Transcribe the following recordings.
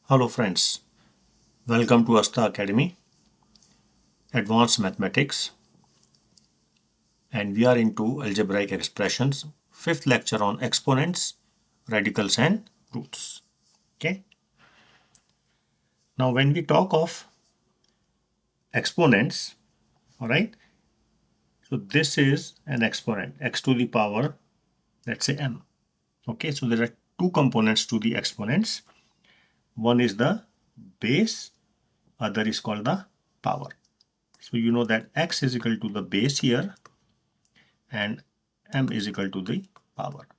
Hello friends, welcome to ASTA Academy, Advanced Mathematics, and we are into Algebraic Expressions, fifth lecture on exponents, radicals and roots. Okay. Now when we talk of exponents, all right, so this is an exponent, x to the power, let's say m. Okay, so there are two components to the exponents. One is the base, other is called the power. So you know that x is equal to the base here and m is equal to the power.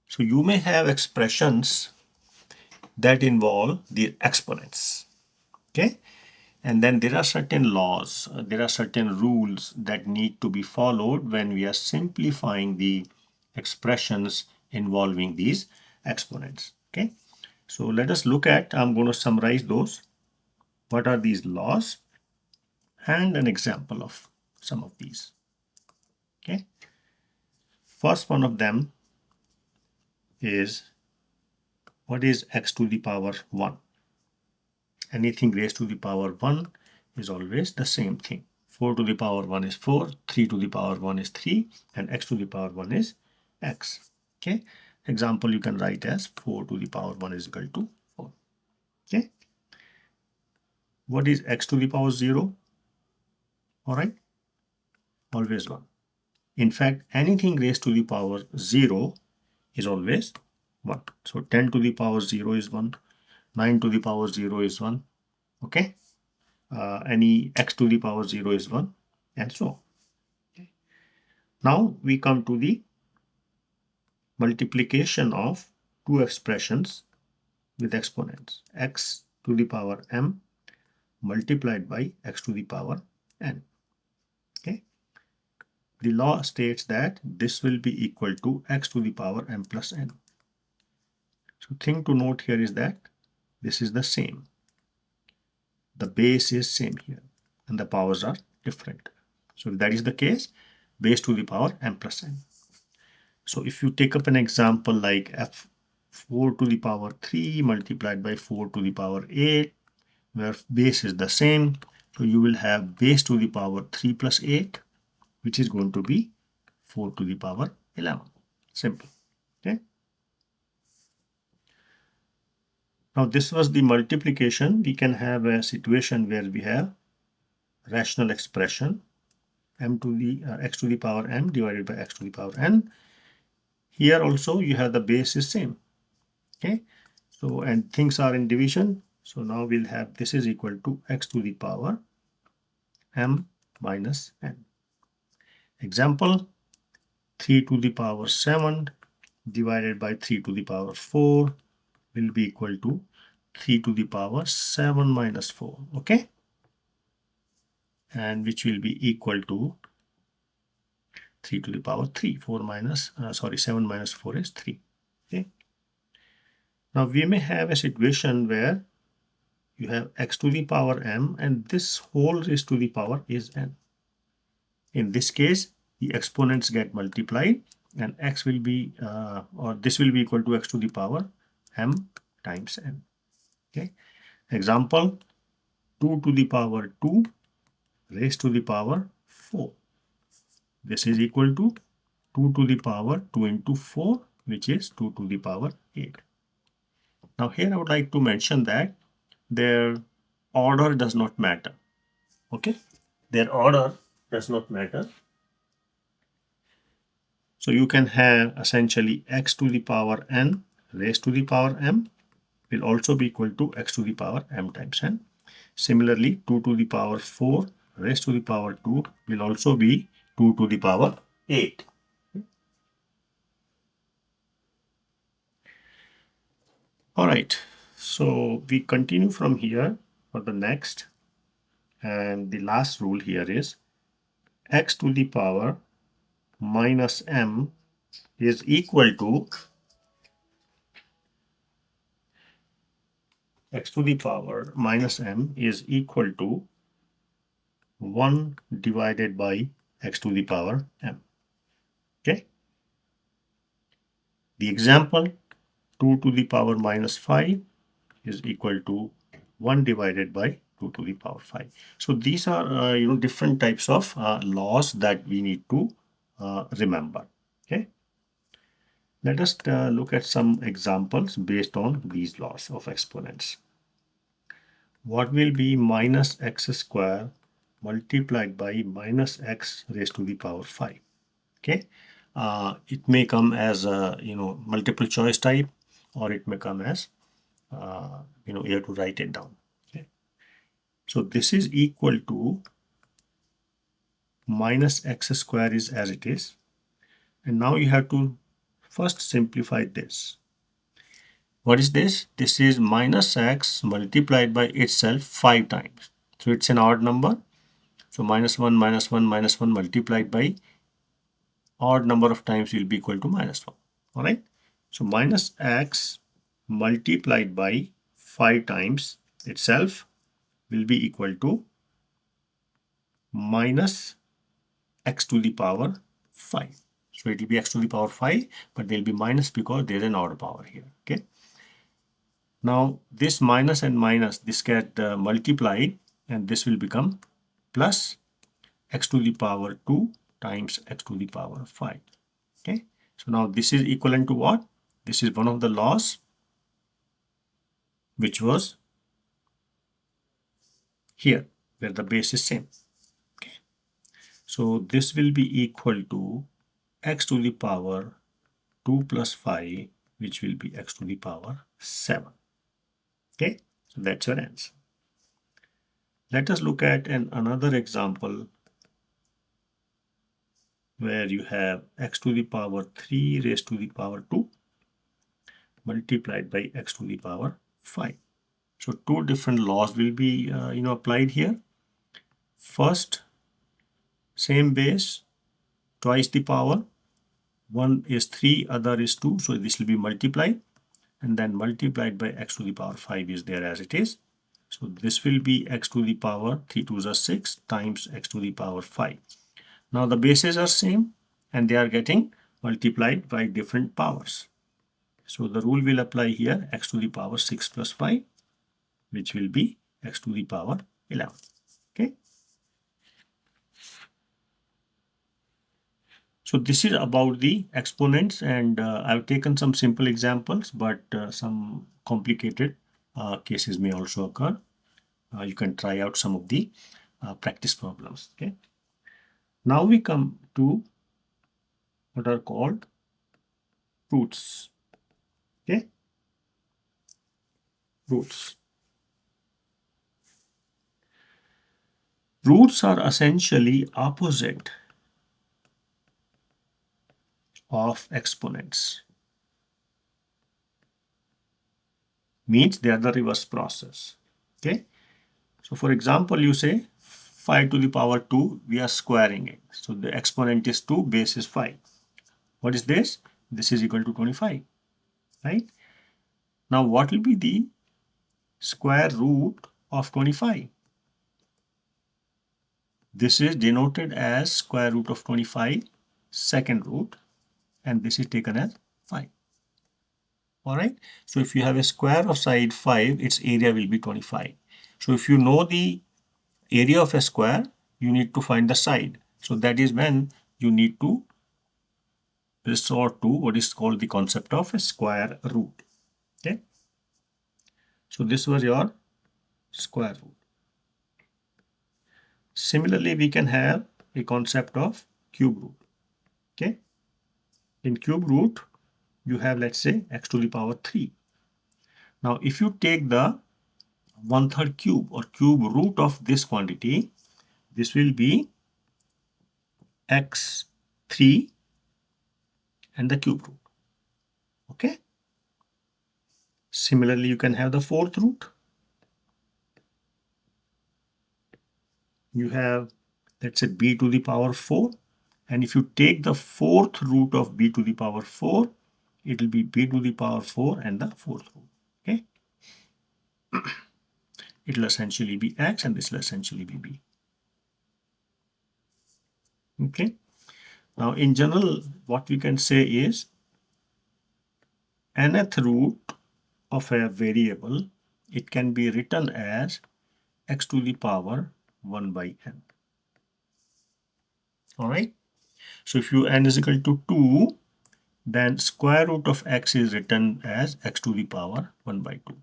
So you may have expressions that involve the exponents, okay? And then there are certain laws, there are certain rules that need to be followed when we are simplifying the expressions involving these exponents, okay? So let us look at, I'm going to summarize those. What are these laws? And an example of some of these, okay? First one of them is, what is x to the power 1? Anything raised to the power 1 is always the same thing. 4 to the power 1 is 4, 3 to the power 1 is 3, and x to the power 1 is x. Okay. Example you can write as 4 to the power 1 is equal to 4. Okay. What is x to the power 0? Alright. Always 1. In fact, anything raised to the power 0 is always 1. So 10 to the power 0 is 1. 9 to the power 0 is 1. Okay. Any x to the power 0 is 1, and so on. Okay. Now we come to the multiplication of two expressions with exponents, x to the power m multiplied by x to the power n. Okay. The law states that this will be equal to x to the power m plus n. So thing to note here is that this is the same. The base is same here and the powers are different. So if that is the case, base to the power m plus n. So if you take up an example like f4 to the power 3 multiplied by 4 to the power 8, where base is the same, so you will have base to the power 3 plus 8, which is going to be 4 to the power 11. Simple. Okay. Now this was the multiplication. We can have a situation where we have rational expression m to the x to the power m divided by x to the power n. Here also you have the base is same. Okay. So and things are in division. So now we'll have this is equal to x to the power m minus n. Example, 3 to the power 7 divided by 3 to the power 4 will be equal to 3 to the power 7 minus 4. Okay. And which will be equal to 3 to the power 3. 7 minus 4 is 3. Okay. Now we may have a situation where you have x to the power m and this whole raised to the power is n. In this case, the exponents get multiplied and x will be or this will be equal to x to the power m times n. Okay. Example, 2 to the power 2 raised to the power 4. This is equal to 2 to the power 2 into 4, which is 2 to the power 8. Now here I would like to mention that their order does not matter. Okay. Their order does not matter. So you can have essentially x to the power n raised to the power m will also be equal to x to the power m times n. Similarly, 2 to the power 4 raised to the power 2 will also be 2 to the power 8. All right, so we continue from here for the next, and the last rule here is x to the power minus m is equal to x to the power minus m is equal to 1 divided by x to the power m. Okay. The example, 2 to the power minus 5 is equal to 1 divided by 2 to the power 5. So these are different types of laws that we need to remember. Okay. Let us look at some examples based on these laws of exponents. What will be minus x square multiplied by minus x raised to the power 5? Okay. It may come as a multiple choice type, or it may come as you have to write it down. Okay. So this is equal to minus x square is as it is, and now you have to first simplify this. What is this? This is minus x multiplied by itself 5 times. So it's an odd number. So minus 1 minus 1 minus 1 multiplied by odd number of times will be equal to minus 1. Alright. So minus x multiplied by 5 times itself will be equal to minus x to the power 5. So it will be x to the power 5, but there will be minus because there is an odd power here. Okay. Now this minus and minus, this get multiplied, and this will become plus x to the power 2 times x to the power 5. Okay. So now this is equivalent to what? This is one of the laws which was here, where the base is same. Okay. So this will be equal to x to the power 2 plus 5, which will be x to the power 7. Okay. So that's your answer. Let us look at another example where you have x to the power 3 raised to the power 2 multiplied by x to the power 5. So two different laws will be applied here. First, same base, twice the power. One is 3, other is 2. So this will be multiplied, and then multiplied by x to the power 5 is there as it is. So this will be x to the power 3 2s are 6 times x to the power 5. Now the bases are same, and they are getting multiplied by different powers. So the rule will apply here, x to the power 6 plus 5, which will be x to the power 11. Okay. So this is about the exponents, and I've taken some simple examples, but some complicated cases may also occur. You can try out some of the practice problems. Okay. Now we come to what are called roots. Okay. Roots. Roots are essentially opposite of exponents. Means they are the reverse process. Okay. So for example, you say 5 to the power 2, we are squaring it. So the exponent is 2, base is 5. What is this? This is equal to 25, right? Now what will be the square root of 25? This is denoted as square root of 25, second root, and this is taken as 5. Alright, so if you have a square of side 5, its area will be 25. So if you know the area of a square, you need to find the side. So that is when you need to resort to what is called the concept of a square root. Okay. So this was your square root. Similarly, we can have a concept of cube root. Okay. In cube root, you have, let's say, x to the power 3. Now, if you take the 1/3 cube or cube root of this quantity, this will be x3 and the cube root. Okay. Similarly, you can have the fourth root. You have, let's say, b to the power 4. And if you take the fourth root of b to the power 4, it will be b to the power 4 and the fourth root. Okay. It will essentially be x, and this will essentially be b. Okay. Now, in general, what we can say is nth root of a variable it can be written as x to the power 1 by n. All right. So if n is equal to 2, then square root of x is written as x to the power 1 by 2.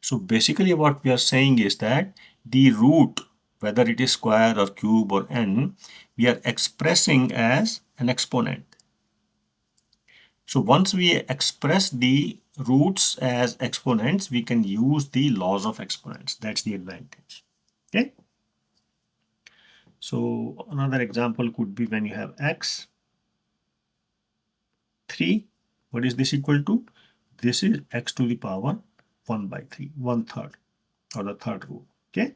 So basically what we are saying is that the root, whether it is square or cube or n, we are expressing as an exponent. So once we express the roots as exponents, we can use the laws of exponents. That's the advantage. Okay. So another example could be when you have x 3. What is this equal to? This is x to the power 1 by 3, 1/3, or the third root. Okay.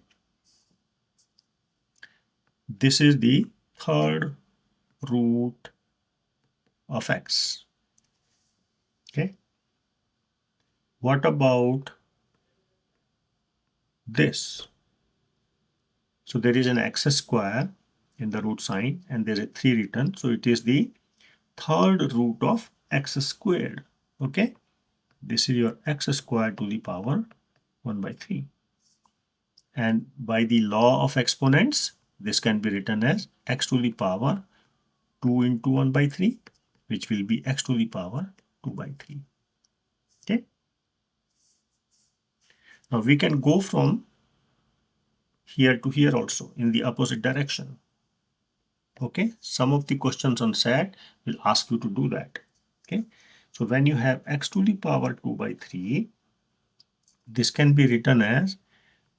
This is the third root of x. Okay. What about this? So there is an x square in the root sign and there is a 3 written. So it is the third root of x squared. Okay. This is your x squared to the power 1 by 3. And by the law of exponents, this can be written as x to the power 2 into 1 by 3, which will be x to the power 2 by 3. Okay. Now we can go from here to here also in the opposite direction. Okay. Some of the questions on SAT will ask you to do that. Okay. So when you have x to the power 2 by 3, this can be written as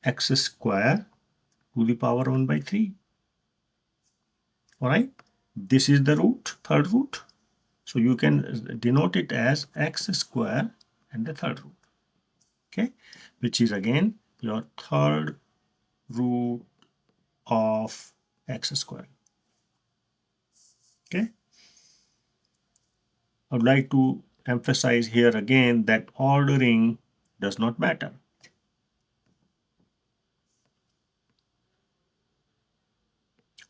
x square to the power 1 by 3. All right. This is the root, third root. So you can denote it as x square and the third root. Okay. Which is again your third root of x squared. Okay. I would like to emphasize here again that ordering does not matter.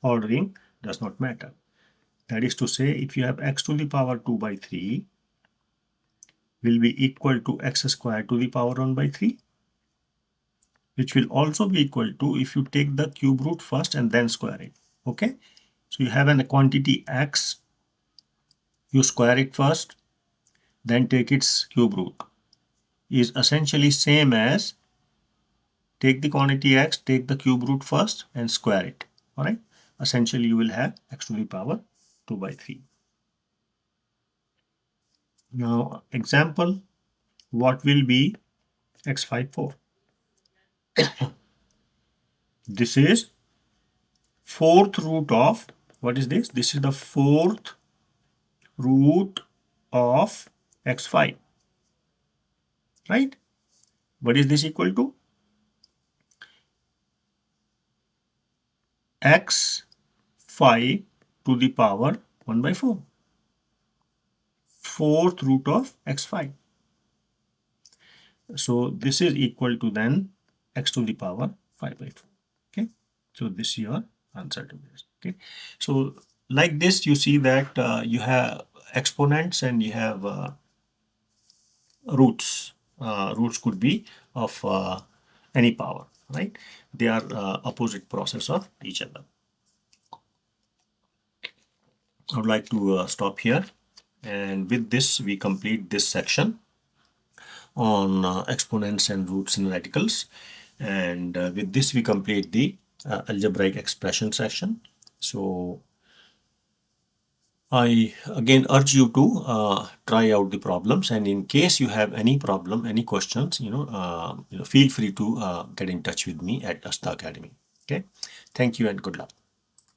Ordering does not matter. That is to say, if you have x to the power 2 by 3 will be equal to x squared to the power 1 by 3, which will also be equal to if you take the cube root first and then square it. Okay. So you have a quantity x, you square it first, then take its cube root, is essentially same as take the quantity x, take the cube root first and square it. All right. Essentially you will have x to the power 2 by 3. Now example, what will be x54? This is fourth root of, what is this? This is the fourth root of x5, right? What is this equal to? x5 to the power 1 by 4. Fourth root of x5. So this is equal to then x to the power 5 by 4. Okay. So this is your answer to this. Okay. So like this, you see that you have exponents and you have roots. Roots could be of any power, right? They are opposite process of each other. I would like to stop here, and with this we complete this section on exponents and roots in radicals, and with this we complete the algebraic expression section. So I again urge you to try out the problems, and in case you have any problem, any questions, feel free to get in touch with me at ASTA Academy. Okay, thank you and good luck.